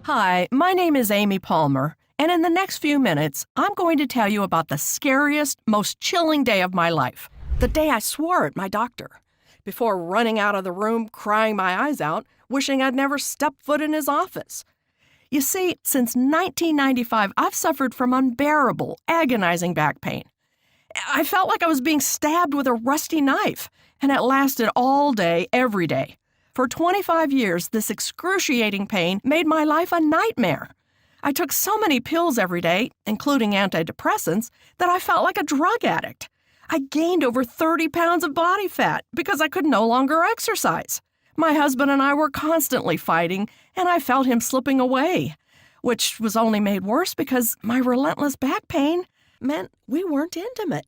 Hi, my name is Amy Palmer, and in the next few minutes, I'm going to tell you about the scariest, most chilling day of my life. The day I swore at my doctor, before running out of the room, crying my eyes out, wishing I'd never stepped foot in his office. You see, since 1995, I've suffered from unbearable, agonizing back pain. I felt like I was being stabbed with a rusty knife, and it lasted all day, every day. For 25 years, this excruciating pain made my life a nightmare. I took so many pills every day, including antidepressants, that I felt like a drug addict. I gained over 30 pounds of body fat because I could no longer exercise. My husband and I were constantly fighting, and I felt him slipping away, which was only made worse because my relentless back pain meant we weren't intimate.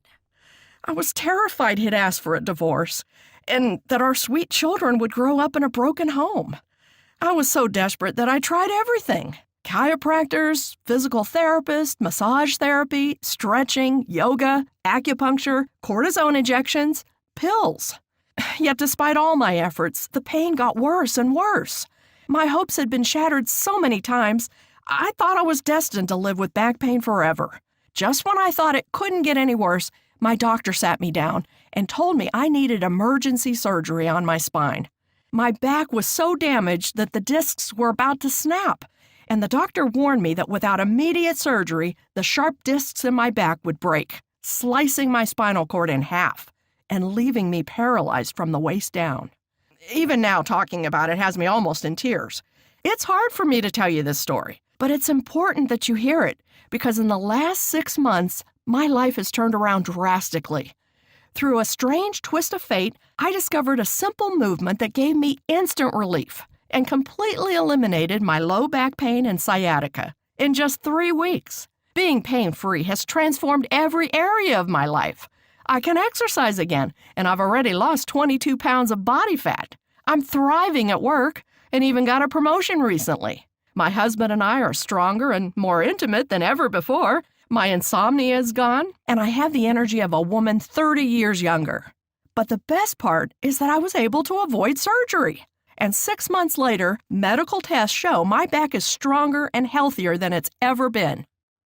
I was terrified he'd ask for a divorce, and that our sweet children would grow up in a broken home. I was so desperate that I tried everything: chiropractors, physical therapists, massage therapy, stretching, yoga, acupuncture, cortisone injections, pills. Yet despite all my efforts, the pain got worse and worse. My hopes had been shattered so many times, I thought I was destined to live with back pain forever. Just when I thought it couldn't get any worse, my doctor sat me down and told me I needed emergency surgery on my spine. My back was so damaged that the discs were about to snap, and the doctor warned me that without immediate surgery, the sharp discs in my back would break, slicing my spinal cord in half and leaving me paralyzed from the waist down. Even now, talking about it has me almost in tears. It's hard for me to tell you this story, but it's important that you hear it, because in the last 6 months, my life has turned around drastically. Through a strange twist of fate, I discovered a simple movement that gave me instant relief and completely eliminated my low back pain and sciatica in just 3 weeks. Being pain-free has transformed every area of my life. I can exercise again, and I've already lost 22 pounds of body fat. I'm thriving at work and even got a promotion recently. My husband and I are stronger and more intimate than ever before. My insomnia is gone, and I have the energy of a woman 30 years younger. But the best part is that I was able to avoid surgery. And 6 months later, medical tests show my back is stronger and healthier than it's ever been.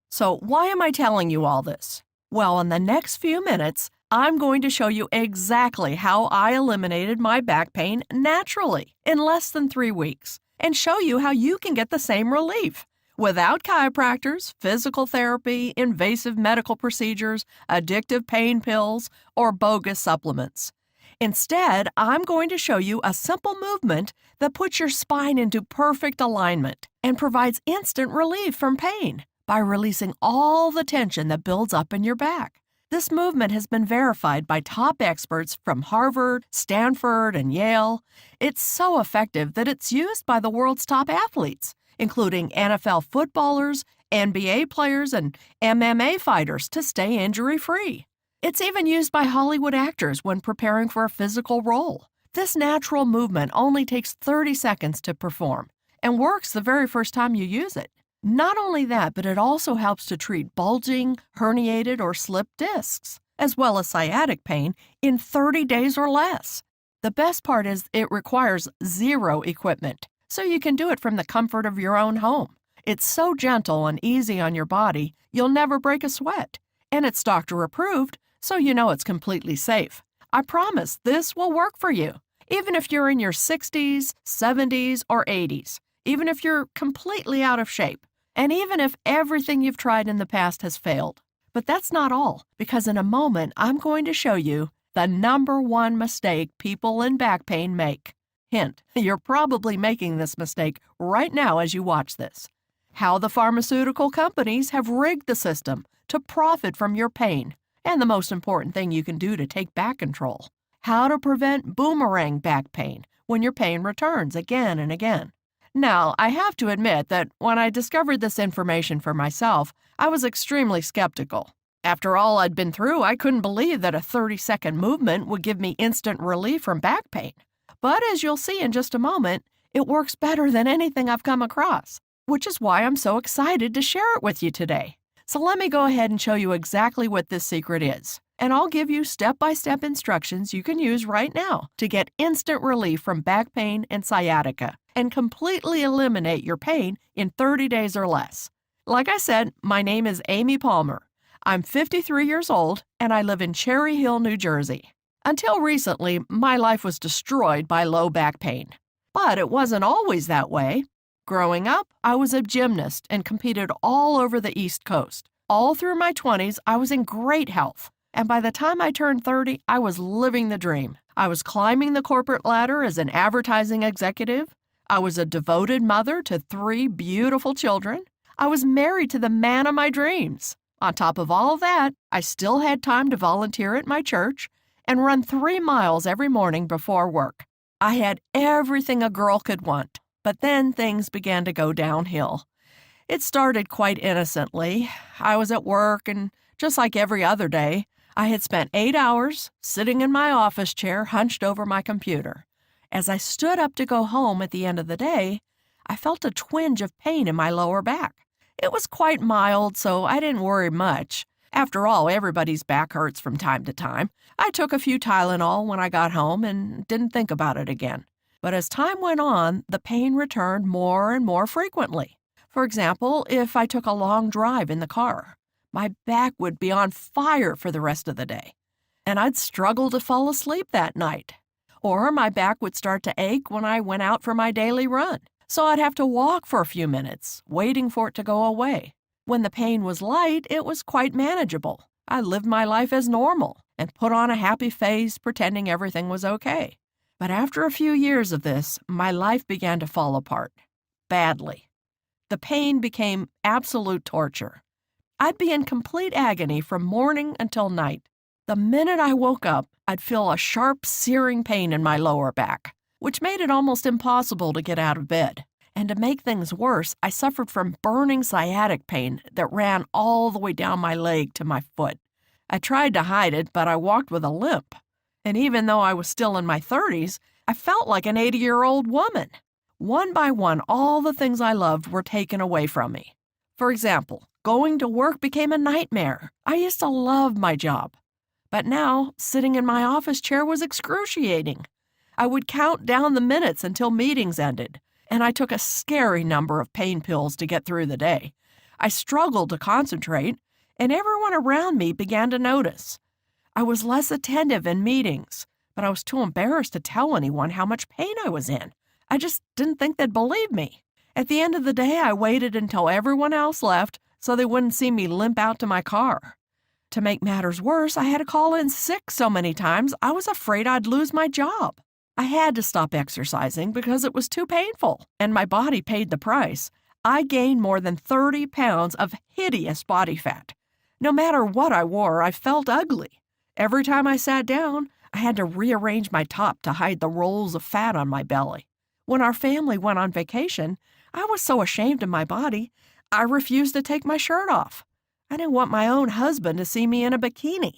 So why am I telling you all this? Well, in the next few minutes, I'm going to show you exactly how I eliminated my back pain naturally in less than 3 weeks, and show you how you can get the same relief without chiropractors, physical therapy, invasive medical procedures, addictive pain pills, or bogus supplements. Instead, I'm going to show you a simple movement that puts your spine into perfect alignment and provides instant relief from pain by releasing all the tension that builds up in your back. This movement has been verified by top experts from Harvard, Stanford, and Yale. It's so effective that it's used by the world's top athletes, including NFL footballers, NBA players, and MMA fighters to stay injury-free. It's even used by Hollywood actors when preparing for a physical role. This natural movement only takes 30 seconds to perform and works the very first time you use it. Not only that, but it also helps to treat bulging, herniated, or slipped discs, as well as sciatic pain, in 30 days or less. The best part is it requires zero equipment, so you can do it from the comfort of your own home. It's so gentle and easy on your body, you'll never break a sweat. And it's doctor approved, so you know it's completely safe. I promise this will work for you, even if you're in your 60s, 70s, or 80s, even if you're completely out of shape, and even if everything you've tried in the past has failed. But that's not all, because in a moment I'm going to show you the #1 mistake people in back pain make. Hint, you're probably making this mistake right now as you watch this. How the pharmaceutical companies have rigged the system to profit from your pain, and the most important thing you can do to take back control. How to prevent boomerang back pain when your pain returns again and again. Now, I have to admit that when I discovered this information for myself, I was extremely skeptical. After all I'd been through, I couldn't believe that a 30-second movement would give me instant relief from back pain. But as you'll see in just a moment, it works better than anything I've come across, which is why I'm so excited to share it with you today. So let me go ahead and show you exactly what this secret is, and I'll give you step-by-step instructions you can use right now to get instant relief from back pain and sciatica, and completely eliminate your pain in 30 days or less. Like I said, my name is Amy Palmer. I'm 53 years old, and I live in Cherry Hill, New Jersey. Until recently, my life was destroyed by low back pain. But it wasn't always that way. Growing up, I was a gymnast and competed all over the East Coast. All through my 20s, I was in great health. And by the time I turned 30, I was living the dream. I was climbing the corporate ladder as an advertising executive. I was a devoted mother to 3 beautiful children. I was married to the man of my dreams. On top of all of that, I still had time to volunteer at my church and run 3 miles every morning before work. I had everything a girl could want. But then things began to go downhill. It started quite innocently. I was at work, and just like every other day, I had spent 8 hours sitting in my office chair hunched over my computer. As I stood up to go home at the end of the day, I felt a twinge of pain in my lower back. It was quite mild, so I didn't worry much. After all, everybody's back hurts from time to time. I took a few Tylenol when I got home and didn't think about it again. But as time went on, the pain returned more and more frequently. For example, if I took a long drive in the car, my back would be on fire for the rest of the day, and I'd struggle to fall asleep that night. Or my back would start to ache when I went out for my daily run, so I'd have to walk for a few minutes, waiting for it to go away. When the pain was light, it was quite manageable. I lived my life as normal and put on a happy face, pretending everything was okay. But after a few years of this, my life began to fall apart. Badly. The pain became absolute torture. I'd be in complete agony from morning until night. The minute I woke up, I'd feel a sharp, searing pain in my lower back, which made it almost impossible to get out of bed. And to make things worse, I suffered from burning sciatic pain that ran all the way down my leg to my foot. I tried to hide it, but I walked with a limp. And even though I was still in my 30s, I felt like an 80-year-old woman. One by one, all the things I loved were taken away from me. For example, going to work became a nightmare. I used to love my job. But now, sitting in my office chair was excruciating. I would count down the minutes until meetings ended, and I took a scary number of pain pills to get through the day. I struggled to concentrate, and everyone around me began to notice. I was less attentive in meetings, but I was too embarrassed to tell anyone how much pain I was in. I just didn't think they'd believe me. At the end of the day, I waited until everyone else left so they wouldn't see me limp out to my car. To make matters worse, I had to call in sick so many times I was afraid I'd lose my job. I had to stop exercising because it was too painful, and my body paid the price. I gained more than 30 pounds of hideous body fat. No matter what I wore, I felt ugly. Every time I sat down, I had to rearrange my top to hide the rolls of fat on my belly. When our family went on vacation, I was so ashamed of my body, I refused to take my shirt off. I didn't want my own husband to see me in a bikini.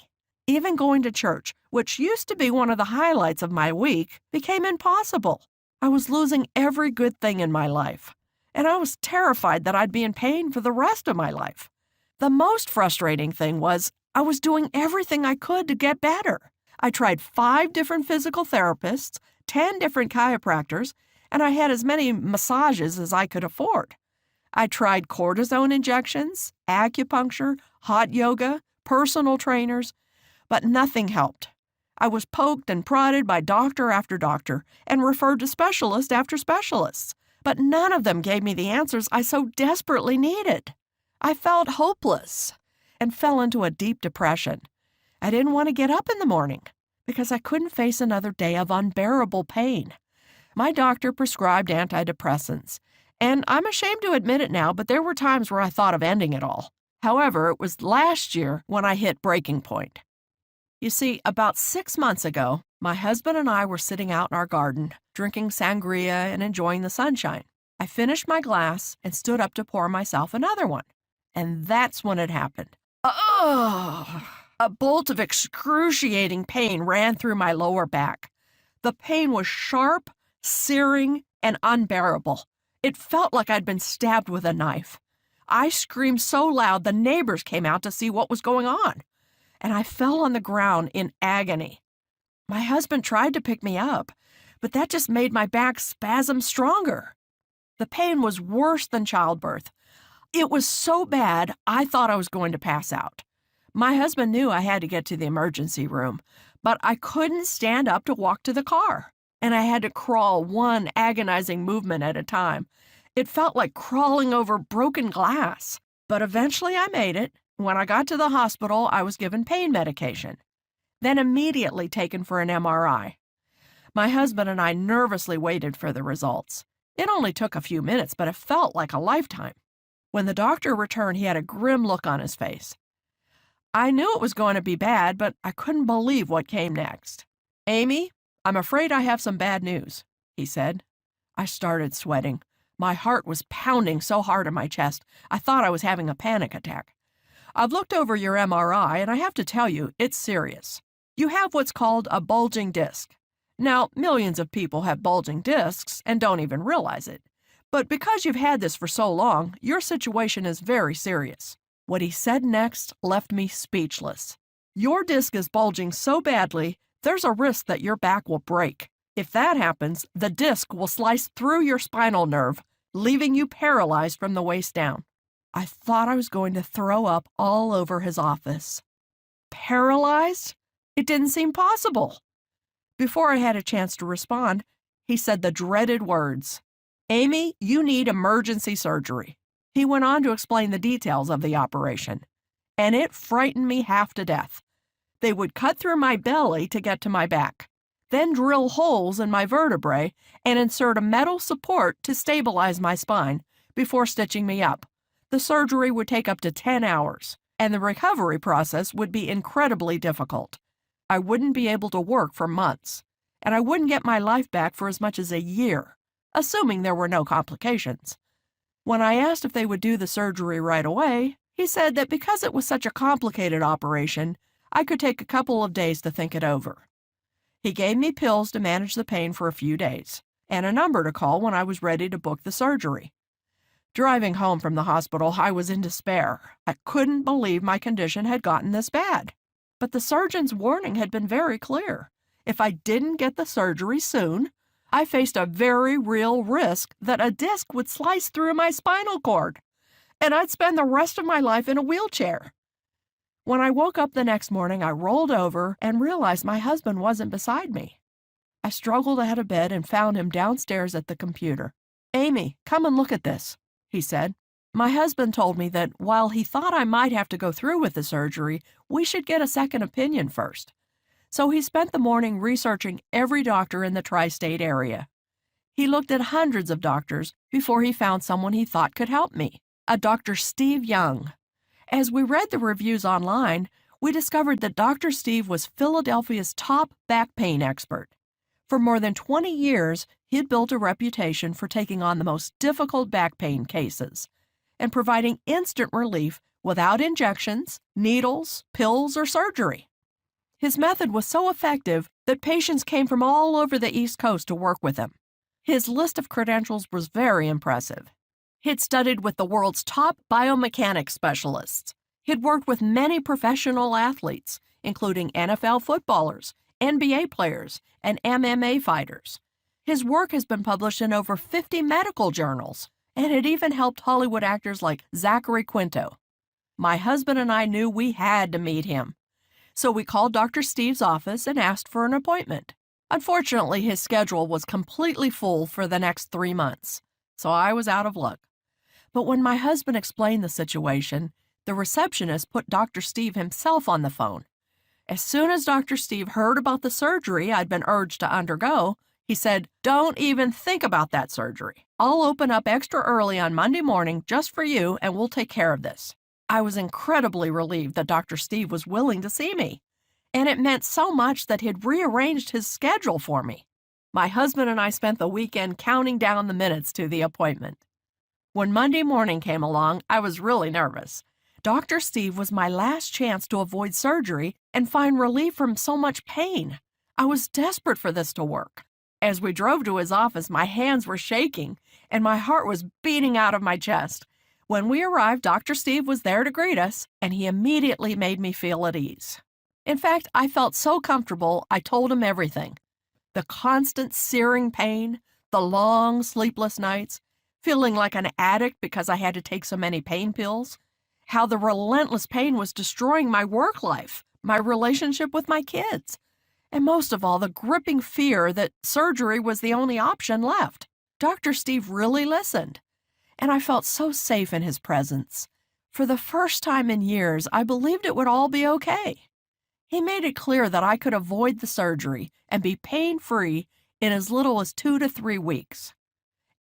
Even going to church, which used to be one of the highlights of my week, became impossible. I was losing every good thing in my life, and I was terrified that I'd be in pain for the rest of my life. The most frustrating thing was I was doing everything I could to get better. I tried 5 different physical therapists, 10 different chiropractors, and I had as many massages as I could afford. I tried cortisone injections, acupuncture, hot yoga, personal trainers, but nothing helped. I was poked and prodded by doctor after doctor and referred to specialist after specialists, but none of them gave me the answers I so desperately needed. I felt hopeless and fell into a deep depression. I didn't want to get up in the morning because I couldn't face another day of unbearable pain. My doctor prescribed antidepressants, and I'm ashamed to admit it now, but there were times where I thought of ending it all. However, it was last year when I hit breaking point. You see, about 6 months ago, my husband and I were sitting out in our garden, drinking sangria and enjoying the sunshine. I finished my glass and stood up to pour myself another one. And that's when it happened. Ugh! A bolt of excruciating pain ran through my lower back. The pain was sharp, searing, and unbearable. It felt like I'd been stabbed with a knife. I screamed so loud the neighbors came out to see what was going on, and I fell on the ground in agony. My husband tried to pick me up, but that just made my back spasm stronger. The pain was worse than childbirth. It was so bad, I thought I was going to pass out. My husband knew I had to get to the emergency room, but I couldn't stand up to walk to the car, and I had to crawl one agonizing movement at a time. It felt like crawling over broken glass, but eventually I made it. When I got to the hospital, I was given pain medication, then immediately taken for an MRI. My husband and I nervously waited for the results. It only took a few minutes, but it felt like a lifetime. When the doctor returned, he had a grim look on his face. I knew it was going to be bad, but I couldn't believe what came next. "Amy, I'm afraid I have some bad news," he said. I started sweating. My heart was pounding so hard in my chest, I thought I was having a panic attack. "I've looked over your MRI, and I have to tell you, it's serious. You have what's called a bulging disc. Now, millions of people have bulging discs and don't even realize it. But because you've had this for so long, your situation is very serious." What he said next left me speechless. "Your disc is bulging so badly, there's a risk that your back will break. If that happens, the disc will slice through your spinal nerve, leaving you paralyzed from the waist down." I thought I was going to throw up all over his office. Paralyzed? It didn't seem possible. Before I had a chance to respond, he said the dreaded words, "Amy, you need emergency surgery." He went on to explain the details of the operation, and it frightened me half to death. They would cut through my belly to get to my back, then drill holes in my vertebrae and insert a metal support to stabilize my spine before stitching me up. The surgery would take up to 10 hours, and the recovery process would be incredibly difficult. I wouldn't be able to work for months, and I wouldn't get my life back for as much as a year, assuming there were no complications. When I asked if they would do the surgery right away, he said that because it was such a complicated operation, I could take a couple of days to think it over. He gave me pills to manage the pain for a few days, and a number to call when I was ready to book the surgery. Driving home from the hospital, I was in despair. I couldn't believe my condition had gotten this bad. But the surgeon's warning had been very clear. If I didn't get the surgery soon, I faced a very real risk that a disc would slice through my spinal cord, and I'd spend the rest of my life in a wheelchair. When I woke up the next morning, I rolled over and realized my husband wasn't beside me. I struggled out of bed and found him downstairs at the computer. "Amy, come and look at this," he said. My husband told me that while he thought I might have to go through with the surgery, we should get a second opinion first. So he spent the morning researching every doctor in the tri-state area. He looked at hundreds of doctors before he found someone he thought could help me, a Dr. Steve Young. As we read the reviews online, we discovered that Dr. Steve was Philadelphia's top back pain expert. For more than 20 years, he'd built a reputation for taking on the most difficult back pain cases and providing instant relief without injections, needles, pills, or surgery. His method was so effective that patients came from all over the East Coast to work with him. His list of credentials was very impressive. He'd studied with the world's top biomechanics specialists. He'd worked with many professional athletes, including NFL footballers, NBA players, and MMA fighters. His work has been published in over 50 medical journals, and it even helped Hollywood actors like Zachary Quinto. My husband and I knew we had to meet him. So we called Dr. Steve's office and asked for an appointment. Unfortunately, his schedule was completely full for the next 3 months, so I was out of luck. But when my husband explained the situation, the receptionist put Dr. Steve himself on the phone. As soon as Dr. Steve heard about the surgery I'd been urged to undergo, he said, "Don't even think about that surgery. I'll open up extra early on Monday morning just for you, and we'll take care of this." I was incredibly relieved that Dr. Steve was willing to see me, and it meant so much that he'd rearranged his schedule for me. My husband and I spent the weekend counting down the minutes to the appointment. When Monday morning came along, I was really nervous. Dr. Steve was my last chance to avoid surgery and find relief from so much pain. I was desperate for this to work. As we drove to his office, my hands were shaking, and my heart was beating out of my chest. When we arrived, Dr. Steve was there to greet us, and he immediately made me feel at ease. In fact, I felt so comfortable, I told him everything. The constant searing pain, the long sleepless nights, feeling like an addict because I had to take so many pain pills, how the relentless pain was destroying my work life, my relationship with my kids, and most of all, the gripping fear that surgery was the only option left. Dr. Steve really listened, and I felt so safe in his presence. For the first time in years, I believed it would all be okay. He made it clear that I could avoid the surgery and be pain-free in as little as 2 to 3 weeks.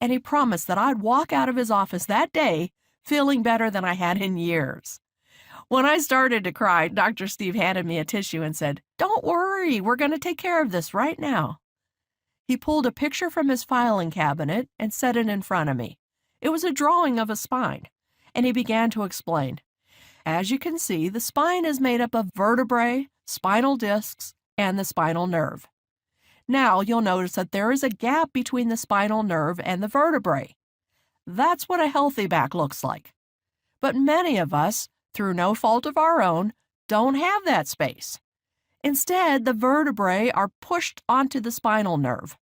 And he promised that I'd walk out of his office that day feeling better than I had in years. When I started to cry, Dr. Steve handed me a tissue and said, "Don't worry, we're going to take care of this right now." He pulled a picture from his filing cabinet and set it in front of me. It was a drawing of a spine, and he began to explain. As you can see, the spine is made up of vertebrae, spinal discs, and the spinal nerve. Now you'll notice that there is a gap between the spinal nerve and the vertebrae. That's what a healthy back looks like. But many of us, through no fault of our own, don't have that space. Instead, the vertebrae are pushed onto the spinal nerve.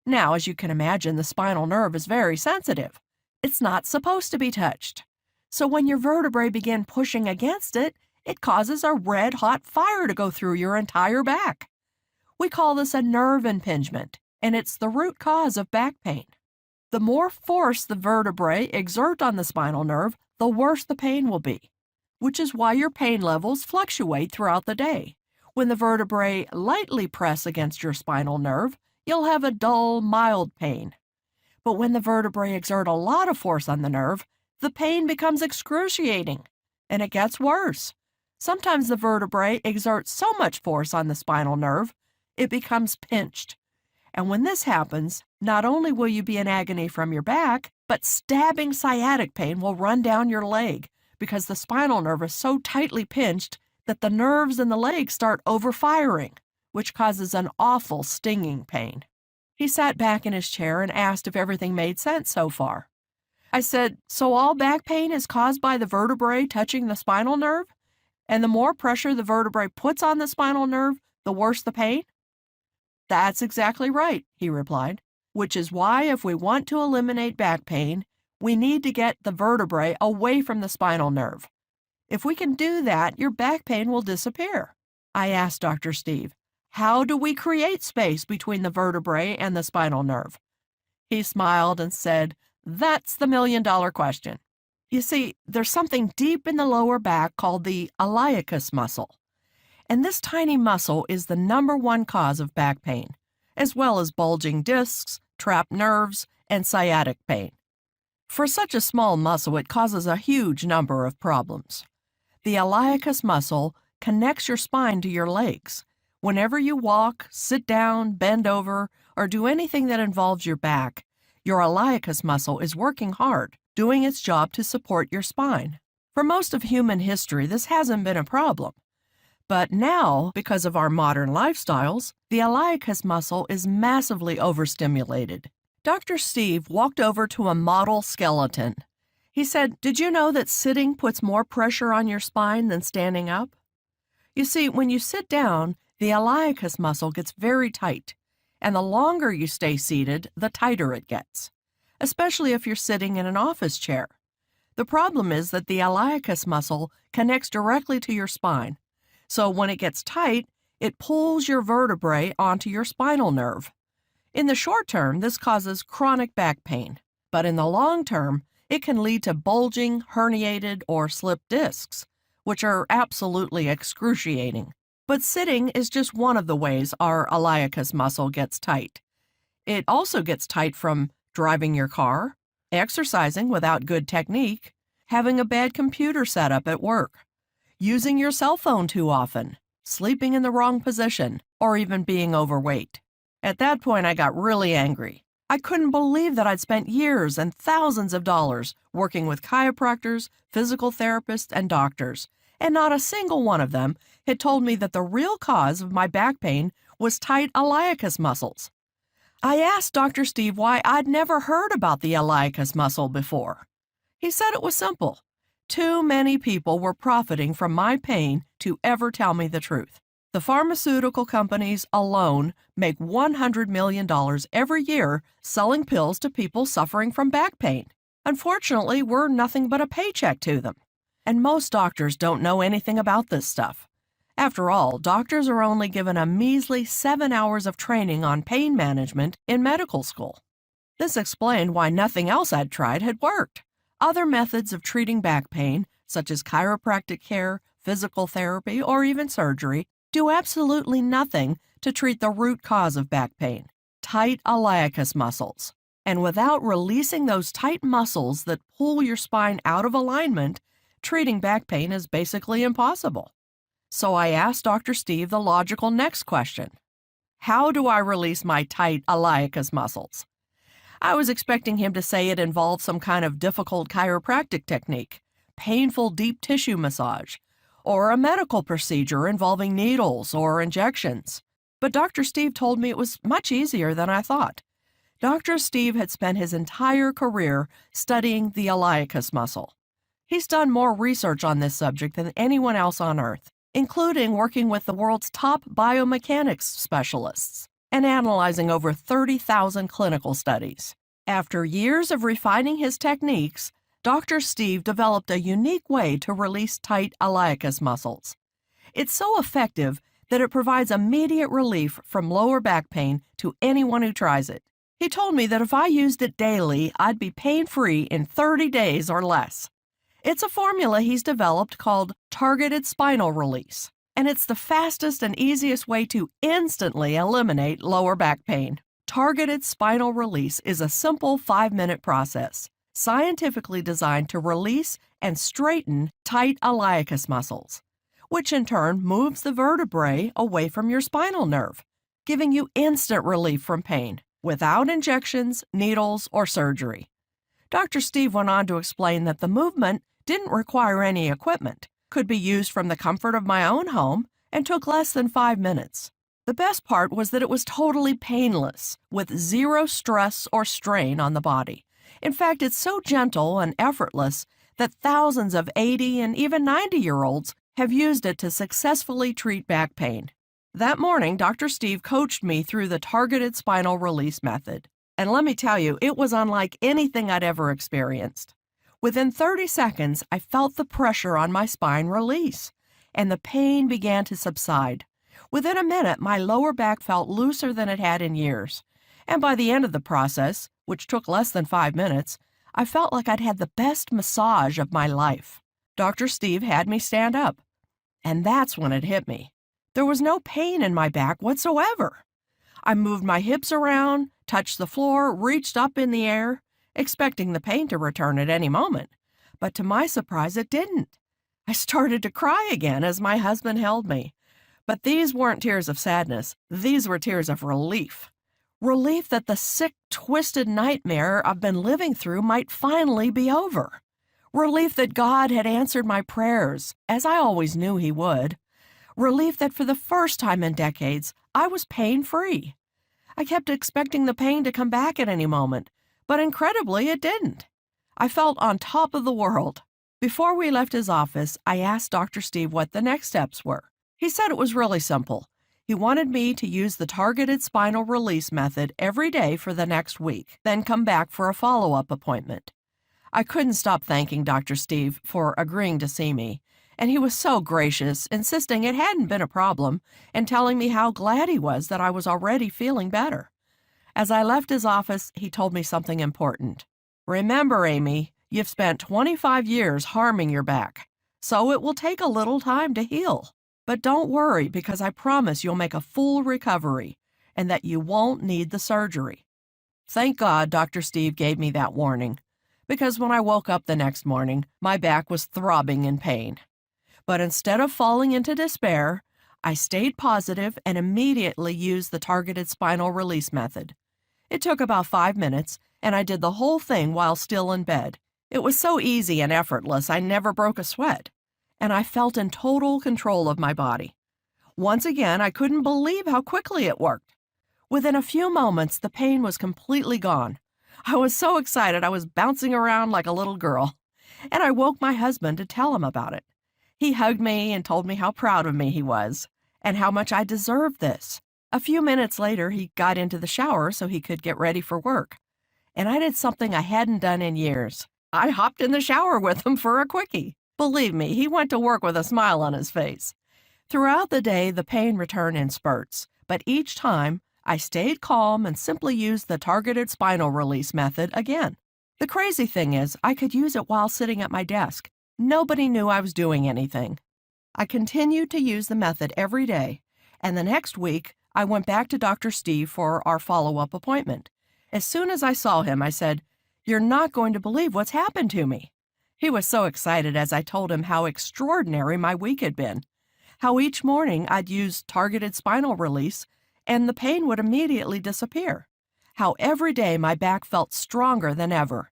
Now, as you can imagine, the spinal nerve is very sensitive. It's not supposed to be touched. So when your vertebrae begin pushing against it, it causes a red-hot fire to go through your entire back. We call this a nerve impingement, and it's the root cause of back pain. The more force the vertebrae exert on the spinal nerve, the worse the pain will be, which is why your pain levels fluctuate throughout the day. When the vertebrae lightly press against your spinal nerve, you'll have a dull, mild pain. But when the vertebrae exert a lot of force on the nerve, the pain becomes excruciating, and it gets worse. Sometimes the vertebrae exert so much force on the spinal nerve, it becomes pinched. And when this happens, not only will you be in agony from your back, but stabbing sciatic pain will run down your leg because the spinal nerve is so tightly pinched that the nerves in the leg start overfiring, which causes an awful stinging pain. He sat back in his chair and asked if everything made sense so far. I said, "So all back pain is caused by the vertebrae touching the spinal nerve? And the more pressure the vertebrae puts on the spinal nerve, the worse the pain?" "That's exactly right," he replied, "which is why if we want to eliminate back pain, we need to get the vertebrae away from the spinal nerve. If we can do that, your back pain will disappear." I asked Dr. Steve, "How do we create space between the vertebrae and the spinal nerve?" He smiled and said, "That's the million-dollar question. You see, there's something deep in the lower back called the iliacus muscle. And this tiny muscle is the #1 cause of back pain, as well as bulging discs, trapped nerves, and sciatic pain. For such a small muscle, it causes a huge number of problems. The iliacus muscle connects your spine to your legs. Whenever you walk, sit down, bend over, or do anything that involves your back, your iliacus muscle is working hard, doing its job to support your spine. For most of human history, this hasn't been a problem. But now, because of our modern lifestyles, the iliacus muscle is massively overstimulated. Dr. Steve walked over to a model skeleton. He said, "Did you know that sitting puts more pressure on your spine than standing up?" You see, when you sit down, the iliacus muscle gets very tight, and the longer you stay seated, the tighter it gets, especially if you're sitting in an office chair. The problem is that the iliacus muscle connects directly to your spine. So when it gets tight, it pulls your vertebrae onto your spinal nerve. In the short term, this causes chronic back pain, but in the long term, it can lead to bulging, herniated, or slipped discs, which are absolutely excruciating. But sitting is just one of the ways our iliacus muscle gets tight. It also gets tight from driving your car, exercising without good technique, having a bad computer setup at work, using your cell phone too often, sleeping in the wrong position, or even being overweight. At that point, I got really angry. I couldn't believe that I'd spent years and thousands of dollars working with chiropractors, physical therapists, and doctors, and not a single one of them had told me that the real cause of my back pain was tight iliacus muscles. I asked Dr. Steve why I'd never heard about the iliacus muscle before. He said it was simple. Too many people were profiting from my pain to ever tell me the truth. The pharmaceutical companies alone make $100 million every year selling pills to people suffering from back pain. Unfortunately, we're nothing but a paycheck to them. And most doctors don't know anything about this stuff. After all, doctors are only given a measly 7 hours of training on pain management in medical school. This explained why nothing else I'd tried had worked. Other methods of treating back pain, such as chiropractic care, physical therapy, or even surgery, do absolutely nothing to treat the root cause of back pain, tight iliacus muscles. And without releasing those tight muscles that pull your spine out of alignment, treating back pain is basically impossible. So I asked Dr. Steve the logical next question. How do I release my tight iliacus muscles? I was expecting him to say it involved some kind of difficult chiropractic technique, painful deep tissue massage, or a medical procedure involving needles or injections. But Dr. Steve told me it was much easier than I thought. Dr. Steve had spent his entire career studying the iliacus muscle. He's done more research on this subject than anyone else on Earth, including working with the world's top biomechanics specialists and analyzing over 30,000 clinical studies. After years of refining his techniques, Dr. Steve developed a unique way to release tight iliacus muscles. It's so effective that it provides immediate relief from lower back pain to anyone who tries it. He told me that if I used it daily, I'd be pain-free in 30 days or less. It's a formula he's developed called targeted spinal release, and it's the fastest and easiest way to instantly eliminate lower back pain. Targeted spinal release is a simple 5-minute process, scientifically designed to release and straighten tight iliacus muscles, which in turn moves the vertebrae away from your spinal nerve, giving you instant relief from pain, without injections, needles, or surgery. Dr. Steve went on to explain that the movement didn't require any equipment, could be used from the comfort of my own home, and took less than 5 minutes. The best part was that it was totally painless, with zero stress or strain on the body. In fact, it's so gentle and effortless that thousands of 80 and even 90-year-olds have used it to successfully treat back pain. That morning, Dr. Steve coached me through the targeted spinal release method. And let me tell you, it was unlike anything I'd ever experienced. Within 30 seconds, I felt the pressure on my spine release, and the pain began to subside. Within a minute, my lower back felt looser than it had in years. And by the end of the process, which took less than 5 minutes, I felt like I'd had the best massage of my life. Dr. Steve had me stand up. And that's when it hit me. There was no pain in my back whatsoever. I moved my hips around, touched the floor, reached up in the air, expecting the pain to return at any moment. But to my surprise, it didn't. I started to cry again as my husband held me. But these weren't tears of sadness. These were tears of relief. Relief that the sick, twisted nightmare I've been living through might finally be over. Relief that God had answered my prayers, as I always knew He would. Relief that for the first time in decades, I was pain-free. I kept expecting the pain to come back at any moment, but incredibly, it didn't. I felt on top of the world. Before we left his office, I asked Dr. Steve what the next steps were. He said it was really simple. He wanted me to use the targeted spinal release method every day for the next week, then come back for a follow-up appointment. I couldn't stop thanking Dr. Steve for agreeing to see me, and he was so gracious, insisting it hadn't been a problem and telling me how glad he was that I was already feeling better. As I left his office, he told me something important. Remember, Amy, you've spent 25 years harming your back, so it will take a little time to heal. But don't worry, because I promise you'll make a full recovery and that you won't need the surgery. Thank God Dr. Steve gave me that warning, because when I woke up the next morning, my back was throbbing in pain. But instead of falling into despair, I stayed positive and immediately used the targeted spinal release method. It took about 5 minutes, and I did the whole thing while still in bed. It was so easy and effortless, I never broke a sweat. And I felt in total control of my body. Once again, I couldn't believe how quickly it worked. Within a few moments, the pain was completely gone. I was so excited I was bouncing around like a little girl, and I woke my husband to tell him about it. He hugged me and told me how proud of me he was, and how much I deserved this. A few minutes later, he got into the shower so he could get ready for work. And I did something I hadn't done in years. I hopped in the shower with him for a quickie. Believe me, he went to work with a smile on his face. Throughout the day, the pain returned in spurts, but each time, I stayed calm and simply used the targeted spinal release method again. The crazy thing is, I could use it while sitting at my desk. Nobody knew I was doing anything. I continued to use the method every day, and the next week, I went back to Dr. Steve for our follow-up appointment. As soon as I saw him, I said, "You're not going to believe what's happened to me." He was so excited as I told him how extraordinary my week had been, how each morning I'd use targeted spinal release and the pain would immediately disappear, how every day my back felt stronger than ever.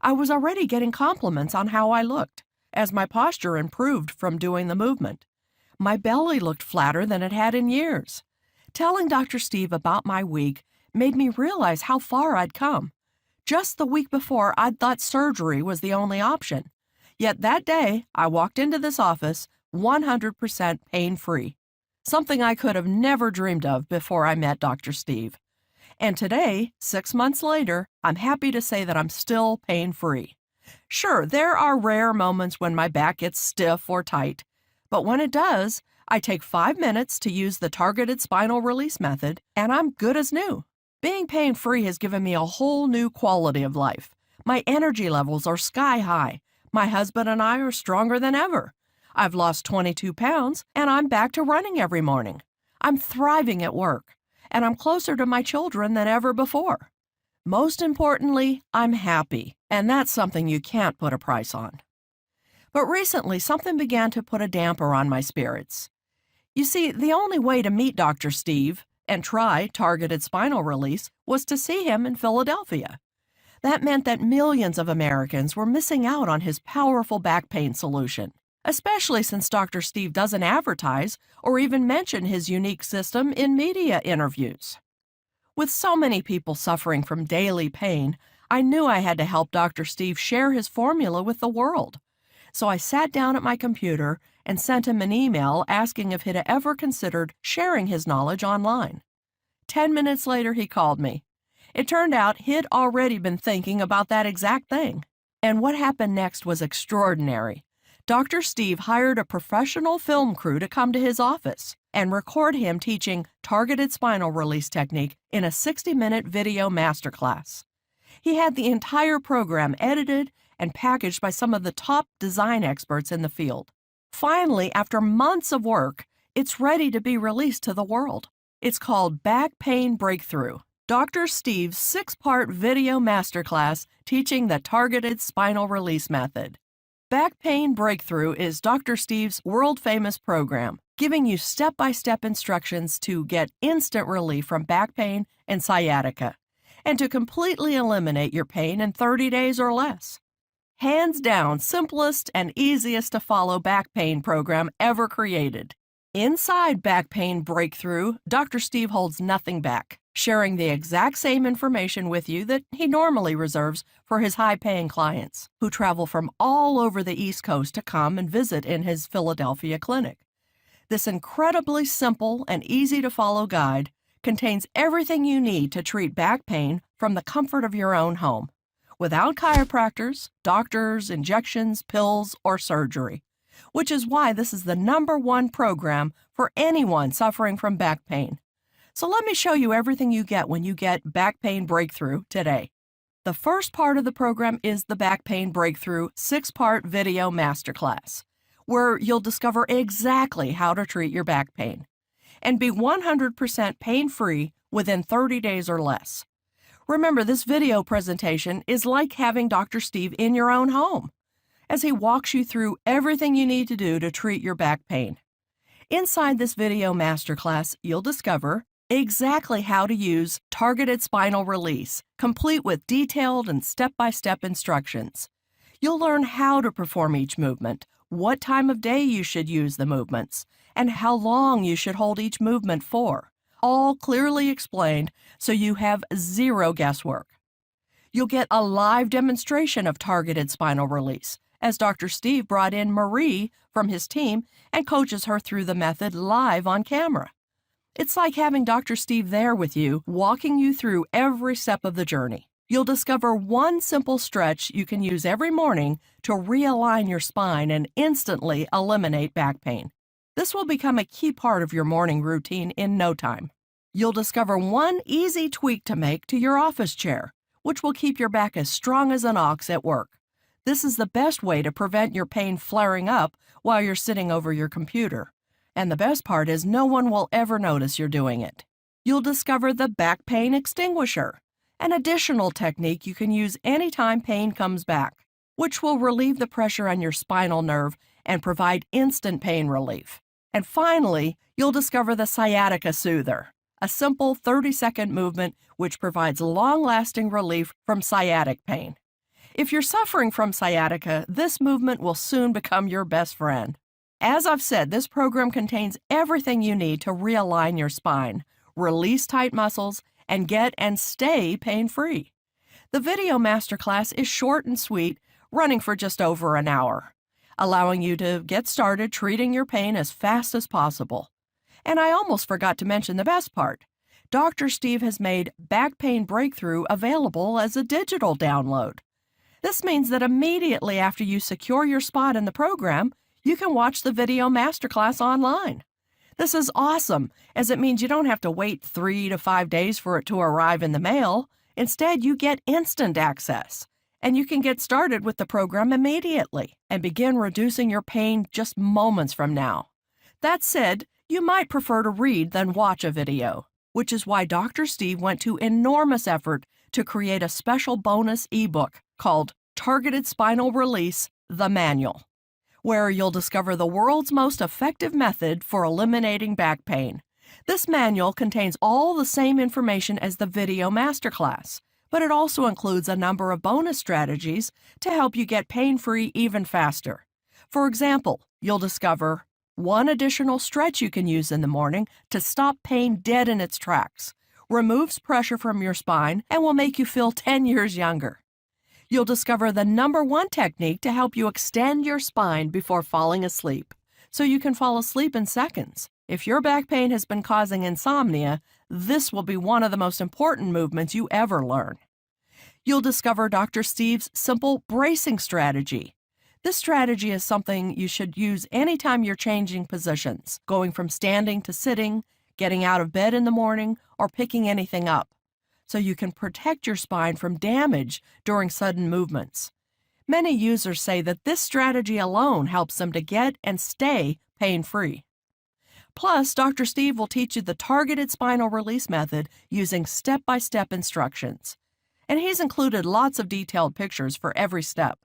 I was already getting compliments on how I looked, as my posture improved from doing the movement. My belly looked flatter than it had in years. Telling Dr. Steve about my week made me realize how far I'd come. Just the week before, I'd thought surgery was the only option. Yet that day, I walked into this office 100% pain-free, something I could have never dreamed of before I met Dr. Steve. And today, 6 months later, I'm happy to say that I'm still pain-free. Sure, there are rare moments when my back gets stiff or tight, but when it does, I take 5 minutes to use the targeted spinal release method, and I'm good as new. Being pain-free has given me a whole new quality of life. My energy levels are sky high. My husband and I are stronger than ever. I've lost 22 pounds, and I'm back to running every morning. I'm thriving at work, and I'm closer to my children than ever before. Most importantly, I'm happy, and that's something you can't put a price on. But recently, something began to put a damper on my spirits. You see, the only way to meet Dr. Steve and try targeted spinal release was to see him in Philadelphia. That meant that millions of Americans were missing out on his powerful back pain solution, especially since Dr. Steve doesn't advertise or even mention his unique system in media interviews. With so many people suffering from daily pain, I knew I had to help Dr. Steve share his formula with the world. So I sat down at my computer and sent him an email asking if he'd ever considered sharing his knowledge online. 10 minutes later, he called me. It turned out he'd already been thinking about that exact thing. And what happened next was extraordinary. Dr. Steve hired a professional film crew to come to his office and record him teaching targeted spinal release technique in a 60-minute video masterclass. He had the entire program edited and packaged by some of the top design experts in the field. Finally, after months of work, it's ready to be released to the world. It's called Back Pain Breakthrough, Dr. Steve's 6-part video masterclass teaching the targeted spinal release method. Back Pain Breakthrough is Dr. Steve's world-famous program, giving you step-by-step instructions to get instant relief from back pain and sciatica, and to completely eliminate your pain in 30 days or less. Hands down, simplest and easiest to follow back pain program ever created. Inside Back Pain Breakthrough, Dr. Steve holds nothing back, sharing the exact same information with you that he normally reserves for his high-paying clients, who travel from all over the East Coast to come and visit in his Philadelphia clinic. This incredibly simple and easy-to-follow guide contains everything you need to treat back pain from the comfort of your own home, without chiropractors, doctors, injections, pills, or surgery, which is why this is the #1 program for anyone suffering from back pain. So let me show you everything you get when you get Back Pain Breakthrough today. The first part of the program is the Back Pain Breakthrough 6-part video masterclass, where you'll discover exactly how to treat your back pain and be 100% pain-free within 30 days or less. Remember, this video presentation is like having Dr. Steve in your own home, as he walks you through everything you need to do to treat your back pain. Inside this video masterclass, you'll discover exactly how to use targeted spinal release, complete with detailed and step-by-step instructions. You'll learn how to perform each movement, what time of day you should use the movements, and how long you should hold each movement for, all clearly explained so you have zero guesswork. You'll get a live demonstration of targeted spinal release, as Dr. Steve brought in Marie from his team and coaches her through the method live on camera. It's like having Dr. Steve there with you, walking you through every step of the journey. You'll discover one simple stretch you can use every morning to realign your spine and instantly eliminate back pain. This will become a key part of your morning routine in no time. You'll discover one easy tweak to make to your office chair, which will keep your back as strong as an ox at work. This is the best way to prevent your pain flaring up while you're sitting over your computer. And the best part is no one will ever notice you're doing it. You'll discover the back pain extinguisher, an additional technique you can use anytime pain comes back, which will relieve the pressure on your spinal nerve and provide instant pain relief. And finally, you'll discover the sciatica soother, a simple 30-second movement which provides long-lasting relief from sciatic pain. If you're suffering from sciatica, this movement will soon become your best friend. As I've said, this program contains everything you need to realign your spine, release tight muscles, and get and stay pain-free. The video masterclass is short and sweet, running for just over an hour, allowing you to get started treating your pain as fast as possible. And I almost forgot to mention the best part. Dr. Steve has made Back Pain Breakthrough available as a digital download. This means that immediately after you secure your spot in the program, you can watch the video masterclass online. This is awesome, as it means you don't have to wait 3 to 5 days for it to arrive in the mail. Instead, you get instant access, and you can get started with the program immediately and begin reducing your pain just moments from now. That said, you might prefer to read than watch a video, which is why Dr. Steve went to enormous effort to create a special bonus ebook called Targeted Spinal Release, the Manual, where you'll discover the world's most effective method for eliminating back pain. This manual contains all the same information as the video masterclass, but it also includes a number of bonus strategies to help you get pain-free even faster. For example, you'll discover one additional stretch you can use in the morning to stop pain dead in its tracks, removes pressure from your spine, and will make you feel 10 years younger. You'll discover the #1 technique to help you extend your spine before falling asleep, so you can fall asleep in seconds. If your back pain has been causing insomnia, this will be one of the most important movements you ever learn. You'll discover Dr. Steve's simple bracing strategy. This strategy is something you should use anytime you're changing positions, going from standing to sitting, getting out of bed in the morning, or picking anything up, so you can protect your spine from damage during sudden movements. Many users say that this strategy alone helps them to get and stay pain-free. Plus, Dr. Steve will teach you the targeted spinal release method using step-by-step instructions. And he's included lots of detailed pictures for every step.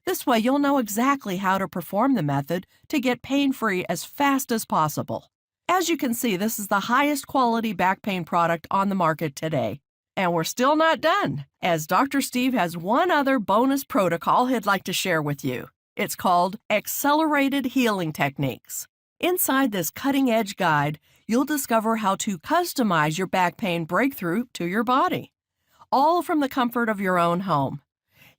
This way, you'll know exactly how to perform the method to get pain-free as fast as possible. As you can see, this is the highest quality back pain product on the market today. And we're still not done, as Dr. Steve has one other bonus protocol he'd like to share with you. It's called Accelerated Healing Techniques. Inside this cutting-edge guide, you'll discover how to customize your back pain breakthrough to your body, all from the comfort of your own home.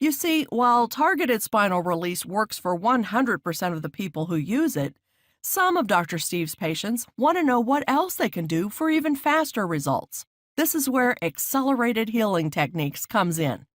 You see, while targeted spinal release works for 100% of the people who use it, some of Dr. Steve's patients want to know what else they can do for even faster results. This is where Accelerated Healing Techniques comes in.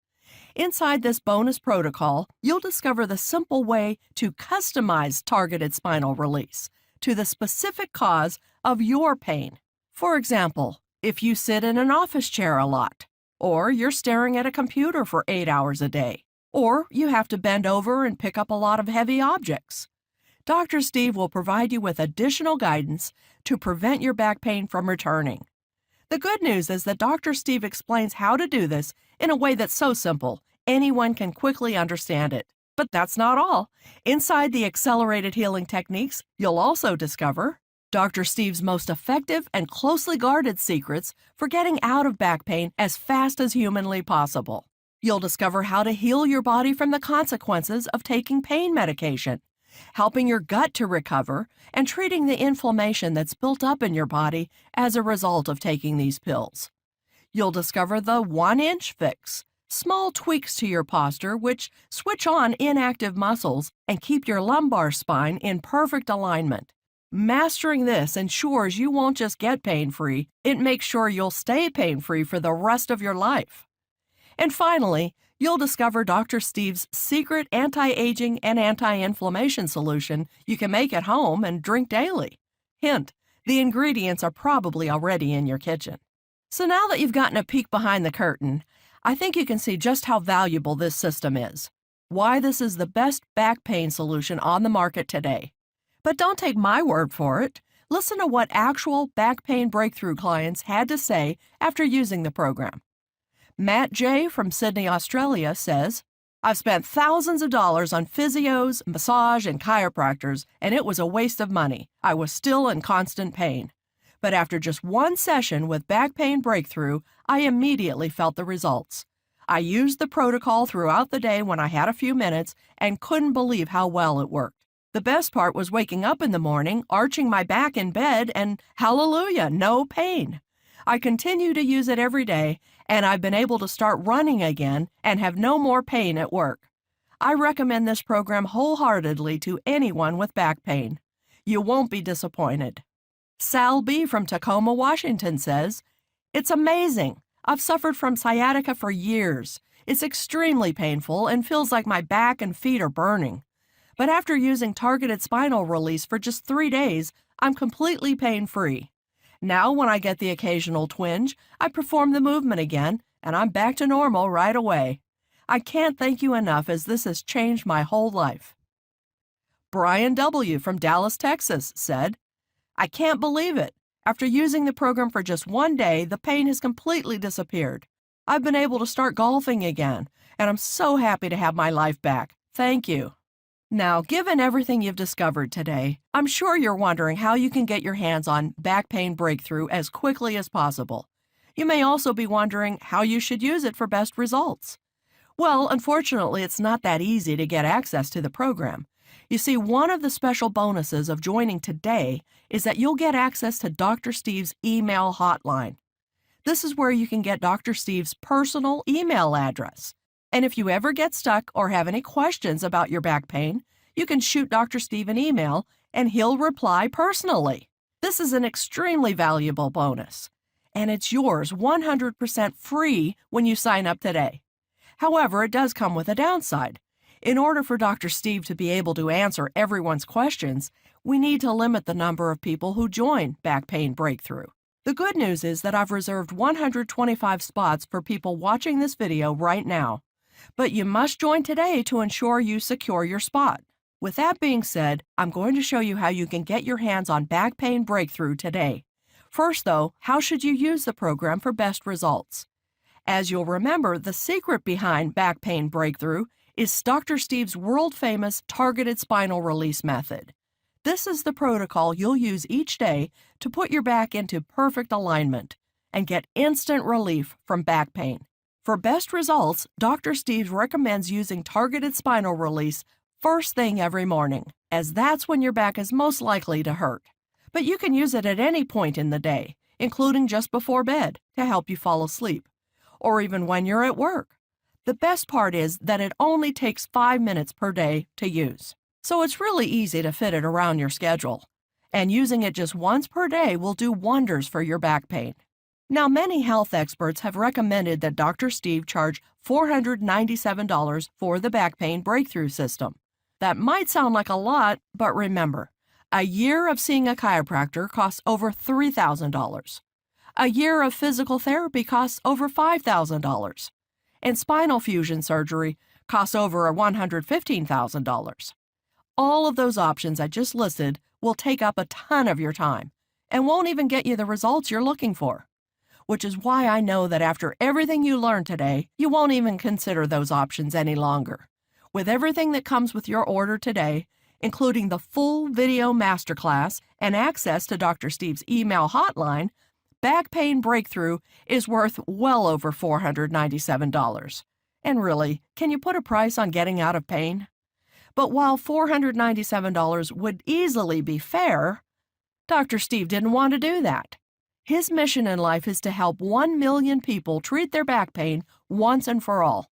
Inside this bonus protocol, you'll discover the simple way to customize targeted spinal release to the specific cause of your pain. For example, if you sit in an office chair a lot, or you're staring at a computer for 8 hours a day, or you have to bend over and pick up a lot of heavy objects. Dr. Steve will provide you with additional guidance to prevent your back pain from returning. The good news is that Dr. Steve explains how to do this in a way that's so simple, anyone can quickly understand it. But that's not all. Inside the Accelerated Healing Techniques, you'll also discover Dr. Steve's most effective and closely guarded secrets for getting out of back pain as fast as humanly possible. You'll discover how to heal your body from the consequences of taking pain medication, helping your gut to recover, and treating the inflammation that's built up in your body as a result of taking these pills. You'll discover the 1-inch fix, Small tweaks to your posture, which switch on inactive muscles and keep your lumbar spine in perfect alignment. Mastering this ensures you won't just get pain-free, it makes sure you'll stay pain-free for the rest of your life. And finally, you'll discover Dr. Steve's secret anti-aging and anti-inflammation solution you can make at home and drink daily. Hint, the ingredients are probably already in your kitchen. So now that you've gotten a peek behind the curtain, I think you can see just how valuable this system is, why this is the best back pain solution on the market today. But don't take my word for it. Listen to what actual back pain breakthrough clients had to say after using the program. Matt J. from Sydney, Australia says, "I've spent thousands of dollars on physios, massage, and chiropractors, and it was a waste of money. I was still in constant pain. But after just one session with Back Pain Breakthrough, I immediately felt the results. I used the protocol throughout the day when I had a few minutes and couldn't believe how well it worked. The best part was waking up in the morning, arching my back in bed, and hallelujah, no pain. I continue to use it every day, and I've been able to start running again and have no more pain at work. I recommend this program wholeheartedly to anyone with back pain. You won't be disappointed." Sal B. from Tacoma, Washington says, "It's amazing. I've suffered from sciatica for years. It's extremely painful and feels like my back and feet are burning. But after using targeted spinal release for just 3 days, I'm completely pain-free. Now, when I get the occasional twinge, I perform the movement again, and I'm back to normal right away. I can't thank you enough, as this has changed my whole life." Brian W. from Dallas, Texas said, "I can't believe it. After using the program for just 1 day, the pain has completely disappeared. I've been able to start golfing again, and I'm so happy to have my life back. Thank you." Now, given everything you've discovered today, I'm sure you're wondering how you can get your hands on Back Pain Breakthrough as quickly as possible. You may also be wondering how you should use it for best results. Well, unfortunately, it's not that easy to get access to the program. You see, one of the special bonuses of joining today is that you'll get access to Dr. Steve's email hotline. This is where you can get Dr. Steve's personal email address. And if you ever get stuck or have any questions about your back pain, you can shoot Dr. Steve an email and he'll reply personally. This is an extremely valuable bonus, and it's yours 100% free when you sign up today. However, it does come with a downside. In order for Dr. Steve to be able to answer everyone's questions, we need to limit the number of people who join Back Pain Breakthrough. The good news is that I've reserved 125 spots for people watching this video right now. But you must join today to ensure you secure your spot. With that being said, I'm going to show you how you can get your hands on Back Pain Breakthrough today. First, though, how should you use the program for best results? As you'll remember, the secret behind Back Pain Breakthrough is Dr. Steve's world-famous targeted spinal release method. This is the protocol you'll use each day to put your back into perfect alignment and get instant relief from back pain. For best results, Dr. Steve recommends using targeted spinal release first thing every morning, as that's when your back is most likely to hurt. But you can use it at any point in the day, including just before bed, to help you fall asleep, or even when you're at work. The best part is that it only takes 5 minutes per day to use, so it's really easy to fit it around your schedule. And using it just once per day will do wonders for your back pain. Now, many health experts have recommended that Dr. Steve charge $497 for the Back Pain Breakthrough System. That might sound like a lot, but remember, a year of seeing a chiropractor costs over $3,000. A year of physical therapy costs over $5,000. And spinal fusion surgery costs over $115,000. All of those options I just listed will take up a ton of your time and won't even get you the results you're looking for. Which is why I know that after everything you learned today, you won't even consider those options any longer. With everything that comes with your order today, including the full video masterclass and access to Dr. Steve's email hotline, Back Pain Breakthrough is worth well over $497. And really, can you put a price on getting out of pain? But while $497 would easily be fair, Dr. Steve didn't want to do that. His mission in life is to help 1 million people treat their back pain once and for all.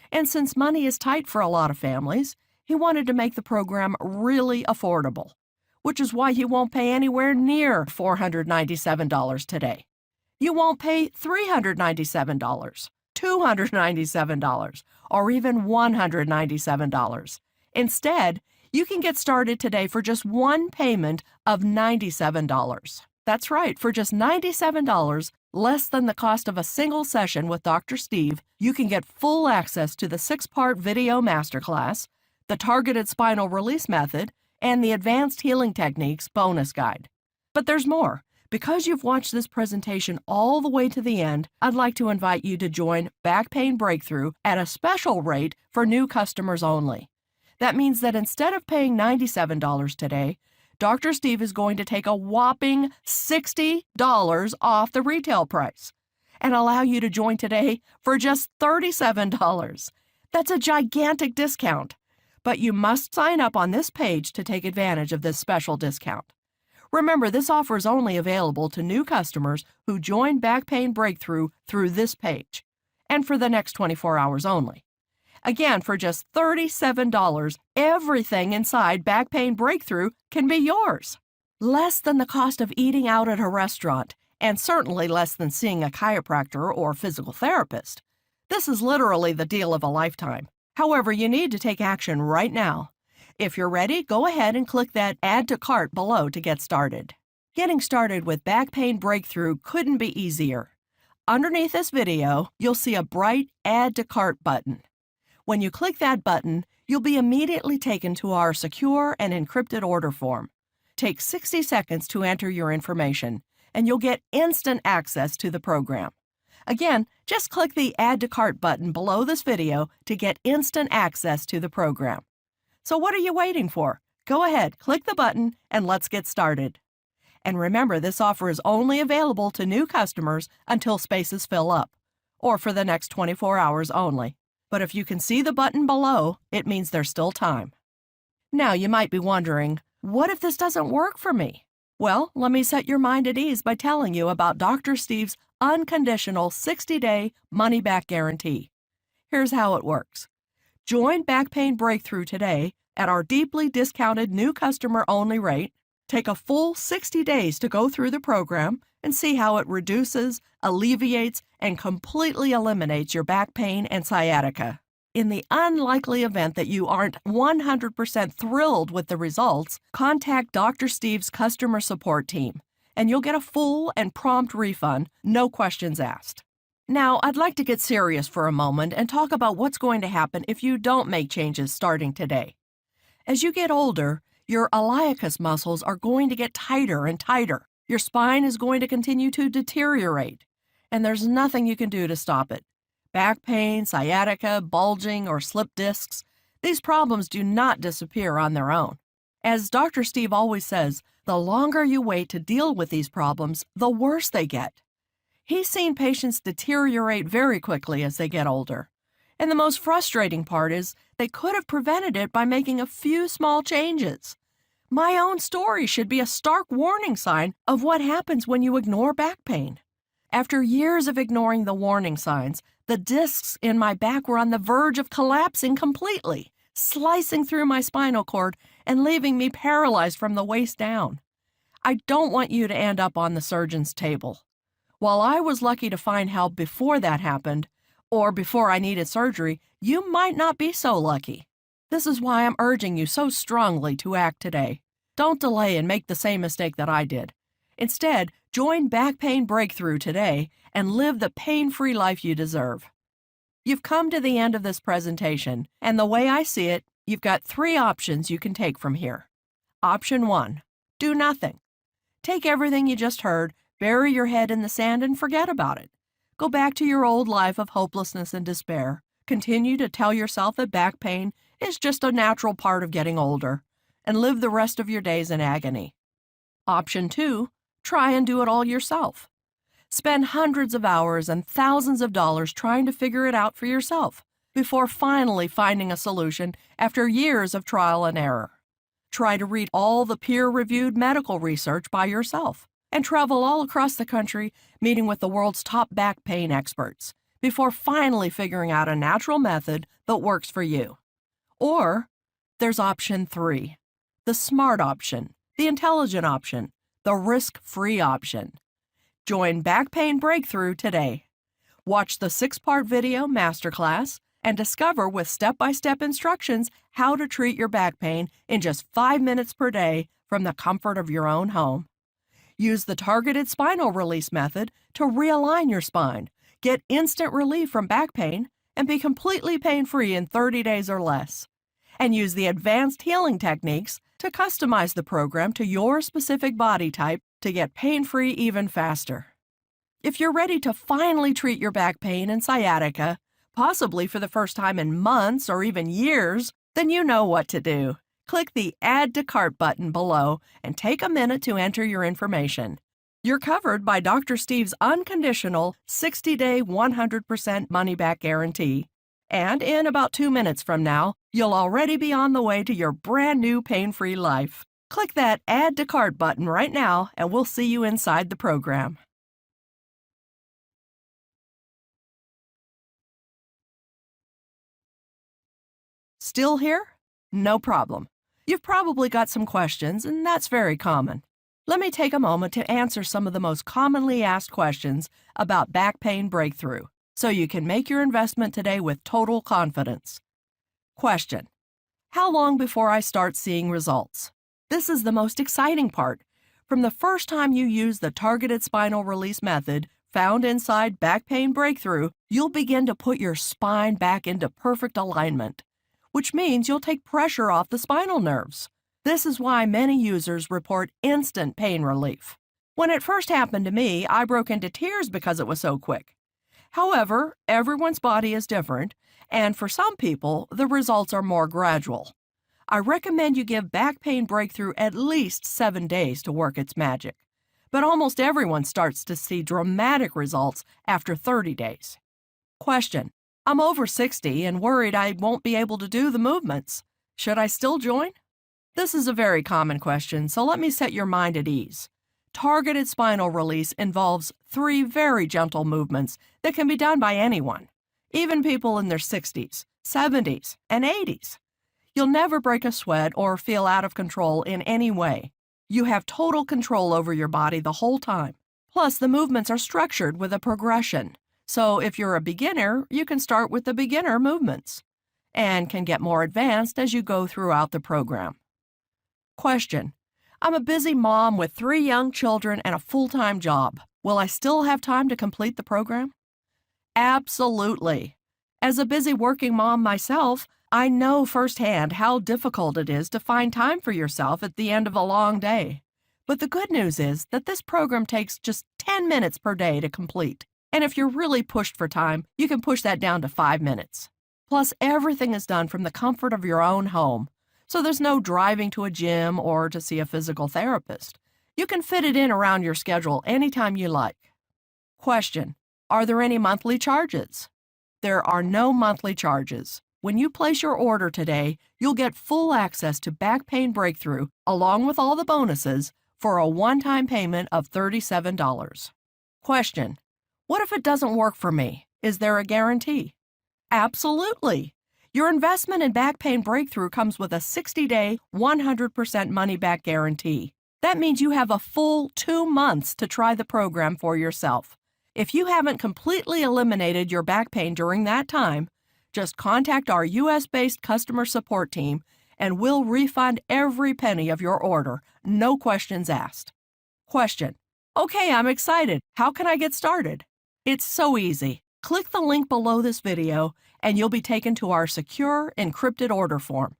And since money is tight for a lot of families, he wanted to make the program really affordable, which is why you won't pay anywhere near $497 today. You won't pay $397, $297, or even $197. Instead, you can get started today for just one payment of $97. That's right, for just $97, less than the cost of a single session with Dr. Steve, you can get full access to the 6-part video masterclass, the Targeted Spinal Release Method, and the Advanced Healing Techniques bonus guide. But there's more. Because you've watched this presentation all the way to the end, I'd like to invite you to join Back Pain Breakthrough at a special rate for new customers only. That means that instead of paying $97 today, Dr. Steve is going to take a whopping $60 off the retail price and allow you to join today for just $37. That's a gigantic discount, but you must sign up on this page to take advantage of this special discount. Remember, this offer is only available to new customers who join Back Pain Breakthrough through this page, and for the next 24 hours only. Again, for just $37, everything inside Back Pain Breakthrough can be yours. Less than the cost of eating out at a restaurant, and certainly less than seeing a chiropractor or physical therapist. This is literally the deal of a lifetime. However, you need to take action right now. If you're ready, go ahead and click that Add to Cart below to get started. Getting started with Back Pain Breakthrough couldn't be easier. Underneath this video, you'll see a bright Add to Cart button. When you click that button, you'll be immediately taken to our secure and encrypted order form. Take 60 seconds to enter your information, and you'll get instant access to the program. Again, just click the Add to Cart button below this video to get instant access to the program. So what are you waiting for? Go ahead, click the button, and let's get started. And remember, this offer is only available to new customers until spaces fill up, or for the next 24 hours only. But if you can see the button below, it means there's still time. Now, you might be wondering, what if this doesn't work for me? Well, let me set your mind at ease by telling you about Dr. Steve's unconditional 60-day money-back guarantee. Here's how it works. Join Back Pain Breakthrough today at our deeply discounted new customer-only rate. Take a full 60 days to go through the program and see how it reduces, alleviates, and completely eliminates your back pain and sciatica. In the unlikely event that you aren't 100% thrilled with the results, contact Dr. Steve's customer support team, and you'll get a full and prompt refund, no questions asked. Now, I'd like to get serious for a moment and talk about what's going to happen if you don't make changes starting today. As you get older, your iliacus muscles are going to get tighter and tighter. Your spine is going to continue to deteriorate, and there's nothing you can do to stop it. Back pain, sciatica, bulging, or slipped discs, these problems do not disappear on their own. As Dr. Steve always says, the longer you wait to deal with these problems, the worse they get. He's seen patients deteriorate very quickly as they get older. And the most frustrating part is they could have prevented it by making a few small changes. My own story should be a stark warning sign of what happens when you ignore back pain. After years of ignoring the warning signs, the discs in my back were on the verge of collapsing completely, slicing through my spinal cord and leaving me paralyzed from the waist down. I don't want you to end up on the surgeon's table. While I was lucky to find help before that happened, or before I needed surgery, you might not be so lucky. This is why I'm urging you so strongly to act today. Don't delay and make the same mistake that I did. Instead, join Back Pain Breakthrough today and live the pain-free life you deserve. You've come to the end of this presentation, and the way I see it, you've got 3 options you can take from here. Option 1, do nothing. Take everything you just heard, bury your head in the sand, and forget about it. Go back to your old life of hopelessness and despair. Continue to tell yourself that back pain is just a natural part of getting older, and live the rest of your days in agony. Option 2, try and do it all yourself. Spend hundreds of hours and thousands of dollars trying to figure it out for yourself before finally finding a solution after years of trial and error. Try to read all the peer-reviewed medical research by yourself. and travel all across the country meeting with the world's top back pain experts before finally figuring out a natural method that works for you. Or there's option 3, the smart option, the intelligent option, the risk-free option. Join Back Pain Breakthrough today. Watch the 6-part video masterclass and discover with step-by-step instructions how to treat your back pain in just 5 minutes per day from the comfort of your own home. Use the targeted spinal release method to realign your spine, get instant relief from back pain, and be completely pain-free in 30 days or less. And use the advanced healing techniques to customize the program to your specific body type to get pain-free even faster. If you're ready to finally treat your back pain and sciatica, possibly for the first time in months or even years, then you know what to do. Click the Add to Cart button below and take a minute to enter your information. You're covered by Dr. Steve's unconditional 60-day 100% money-back guarantee. And in about 2 minutes from now, you'll already be on the way to your brand new pain-free life. Click that Add to Cart button right now and we'll see you inside the program. Still here? No problem. You've probably got some questions, and that's very common. Let me take a moment to answer some of the most commonly asked questions about Back Pain Breakthrough, so you can make your investment today with total confidence. Question: how long before I start seeing results? This is the most exciting part. From the first time you use the targeted spinal release method found inside Back Pain Breakthrough, you'll begin to put your spine back into perfect alignment, which means you'll take pressure off the spinal nerves. This is why many users report instant pain relief. When it first happened to me, I broke into tears because it was so quick. However, everyone's body is different, and for some people, the results are more gradual. I recommend you give Back Pain Breakthrough at least 7 days to work its magic, but almost everyone starts to see dramatic results after 30 days. Question: I'm over 60 and worried I won't be able to do the movements. Should I still join? This is a very common question, so let me set your mind at ease. Targeted spinal release involves 3 very gentle movements that can be done by anyone, even people in their 60s, 70s, and 80s. You'll never break a sweat or feel out of control in any way. You have total control over your body the whole time. Plus, the movements are structured with a progression. So if you're a beginner, you can start with the beginner movements and can get more advanced as you go throughout the program. Question: I'm a busy mom with 3 young children and a full-time job. Will I still have time to complete the program? Absolutely. As a busy working mom myself, I know firsthand how difficult it is to find time for yourself at the end of a long day. But the good news is that this program takes just 10 minutes per day to complete. And if you're really pushed for time, you can push that down to 5 minutes. Plus, everything is done from the comfort of your own home, so there's no driving to a gym or to see a physical therapist. You can fit it in around your schedule anytime you like. Question: are there any monthly charges? There are no monthly charges. When you place your order today, you'll get full access to Back Pain Breakthrough, along with all the bonuses, for a one-time payment of $37. Question: what if it doesn't work for me? Is there a guarantee? Absolutely. Your investment in Back Pain Breakthrough comes with a 60-day, 100% money-back guarantee. That means you have a full 2 months to try the program for yourself. If you haven't completely eliminated your back pain during that time, just contact our U.S.-based customer support team and we'll refund every penny of your order, no questions asked. Question: okay, I'm excited. How can I get started? It's so easy. Click the link below this video and you'll be taken to our secure, encrypted order form.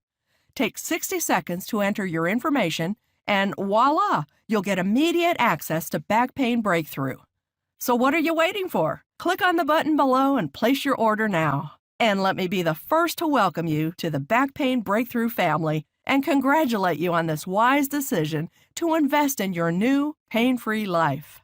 Take 60 seconds to enter your information and voila, you'll get immediate access to Back Pain Breakthrough. So what are you waiting for? Click on the button below and place your order now. And let me be the first to welcome you to the Back Pain Breakthrough family and congratulate you on this wise decision to invest in your new pain-free life.